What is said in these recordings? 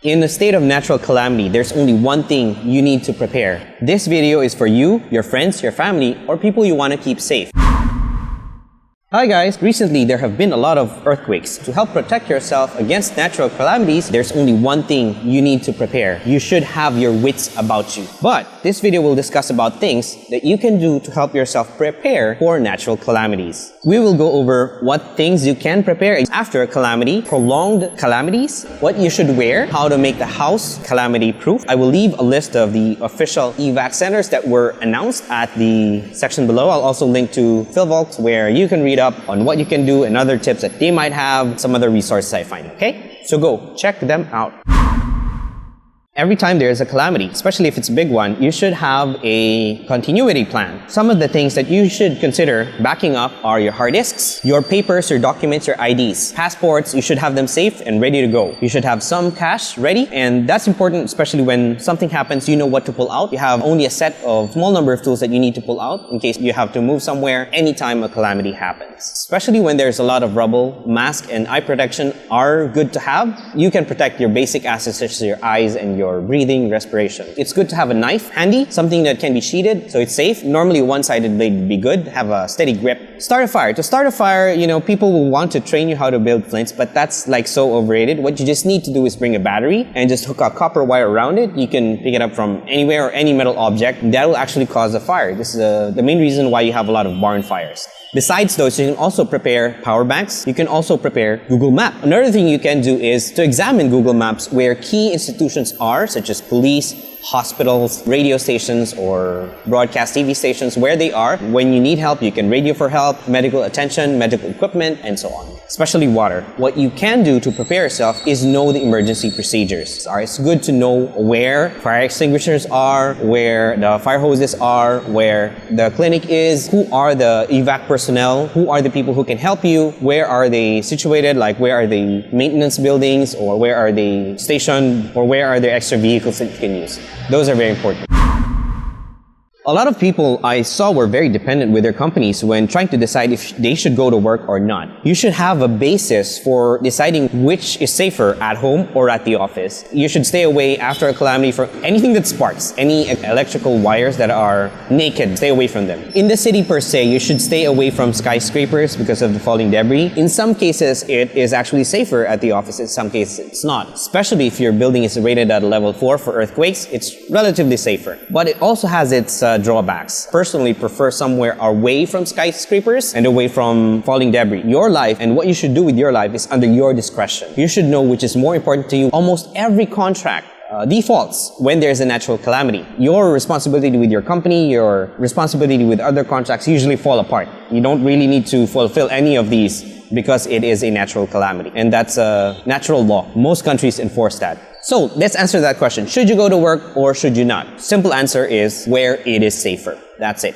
In a state of natural calamity, there's only one thing you need to prepare. This video is for you, your friends, your family, or people you want to keep safe. Hi guys! Recently, there have been a lot of earthquakes. To help protect yourself against natural calamities, there's only one thing you need to prepare. You should have your wits about you. But this video will discuss about things that you can do to help yourself prepare for natural calamities. We will go over what things you can prepare after a calamity, prolonged calamities, what you should wear, how to make the house calamity-proof. I will leave a list of the official evac centers that were announced at the section below. I'll also link to PhilVault where you can read up on what you can do and other tips that they might have, some other resources I find, okay? So go check them out. Every time there is a calamity, especially if it's a big one, you should have a continuity plan. Some of the things that you should consider backing up are your hard disks, your papers, your documents, your IDs. Passports, you should have them safe and ready to go. You should have some cash ready, and that's important, especially when something happens, you know what to pull out. You have only a set of small number of tools that you need to pull out in case you have to move somewhere anytime a calamity happens. Especially when there's a lot of rubble, mask and eye protection are good to have. You can protect your basic assets such as your eyes and your breathing, respiration. It's good to have a knife handy, something that can be sheathed so it's safe. Normally a one-sided blade would be good, have a steady grip. Start a fire. To start a fire, people will want to train you how to build flints, but that's like so overrated. What you just need to do is bring a battery and just hook a copper wire around it. You can pick it up from anywhere or any metal object. That will actually cause a fire. This is the main reason why you have a lot of barn fires. Besides those, you can also prepare power banks. You can also prepare Google Maps. Another thing you can do is to examine Google Maps where key institutions are, such as police, hospitals, radio stations, or broadcast TV stations, where they are. When you need help, you can radio for help, medical attention, medical equipment, and so on. Especially water. What you can do to prepare yourself is know the emergency procedures. It's good to know where fire extinguishers are, where the fire hoses are, where the clinic is, who are the evac personnel, who are the people who can help you, where are they situated, like where are the maintenance buildings, or where are they stationed, or where are there extra vehicles that you can use. Those are very important. A lot of people I saw were very dependent with their companies when trying to decide if they should go to work or not. You should have a basis for deciding which is safer, at home or at the office. You should stay away after a calamity from anything that sparks, any electrical wires that are naked, stay away from them. In the city per se, you should stay away from skyscrapers because of the falling debris. In some cases, it is actually safer at the office. In some cases, it's not. Especially if your building is rated at level 4 for earthquakes, it's relatively safer. But it also has its drawbacks. Personally, prefer somewhere away from skyscrapers and away from falling debris. Your life and what you should do with your life is under your discretion. You should know which is more important to you. Almost every contract defaults when there's a natural calamity. Your responsibility with your company, your responsibility with other contracts usually fall apart. You don't really need to fulfill any of these because it is a natural calamity. And that's a natural law. Most countries enforce that. So let's answer that question. Should you go to work or should you not? Simple answer is where it is safer. That's it.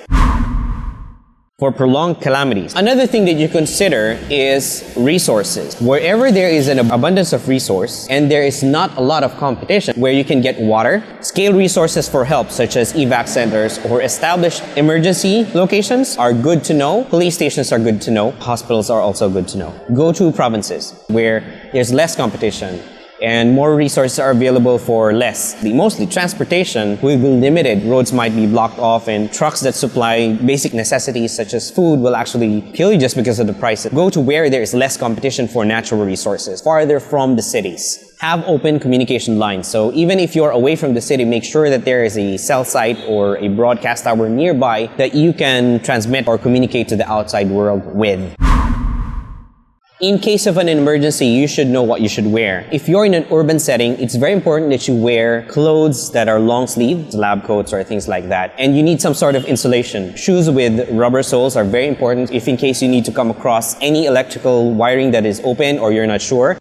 For prolonged calamities. Another thing that you consider is resources. Wherever there is an abundance of resource and there is not a lot of competition where you can get water, scale resources for help such as evac centers or established emergency locations are good to know. Police stations are good to know. Hospitals are also good to know. Go to provinces where there's less competition and more resources are available for less. Mostly transportation will be limited. Roads might be blocked off and trucks that supply basic necessities such as food will actually kill you just because of the price. Go to where there is less competition for natural resources, farther from the cities. Have open communication lines. So even if you're away from the city, make sure that there is a cell site or a broadcast tower nearby that you can transmit or communicate to the outside world with. In case of an emergency, you should know what you should wear. If you're in an urban setting, it's very important that you wear clothes that are long sleeved, lab coats or things like that. And you need some sort of insulation. Shoes with rubber soles are very important if in case you need to come across any electrical wiring that is open or you're not sure.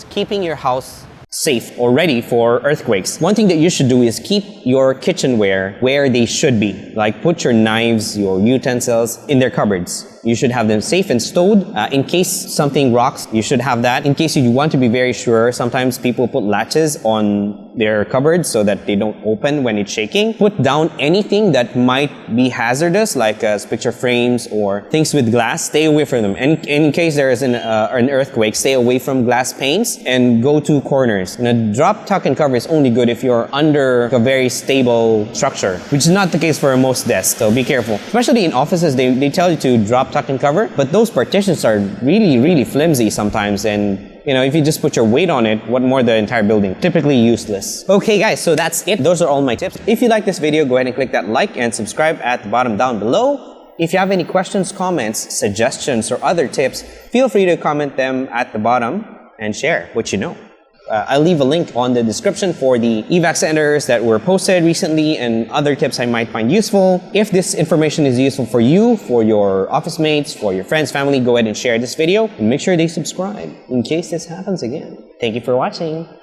Keeping your house safe or ready for earthquakes. One thing that you should do is keep your kitchenware where they should be. Like put your knives, your utensils in their cupboards. You should have them safe and stowed. In case something rocks, you should have that. In case you want to be very sure, sometimes people put latches on their cupboards so that they don't open when it's shaking. Put down anything that might be hazardous, like picture frames or things with glass. Stay away from them. And in case there is an earthquake, stay away from glass panes and go to corners. Now, drop, tuck, and cover is only good if you're under a very stable structure, which is not the case for most desks, so be careful. Especially in offices, they tell you to drop, tuck, and cover, but those partitions are really flimsy sometimes, and if you just put your weight on it, what more the entire building? Typically useless. Okay guys, so that's it. Those are all my tips. If you like this video, go ahead and click that like and subscribe at the bottom down below. If you have any questions, comments, suggestions, or other tips, feel free to comment them at the bottom and share what you know. I'll leave a link on the description for the evac centers that were posted recently and other tips I might find useful. If this information is useful for you, for your office mates, for your friends, family, go ahead and share this video and make sure they subscribe in case this happens again. Thank you for watching.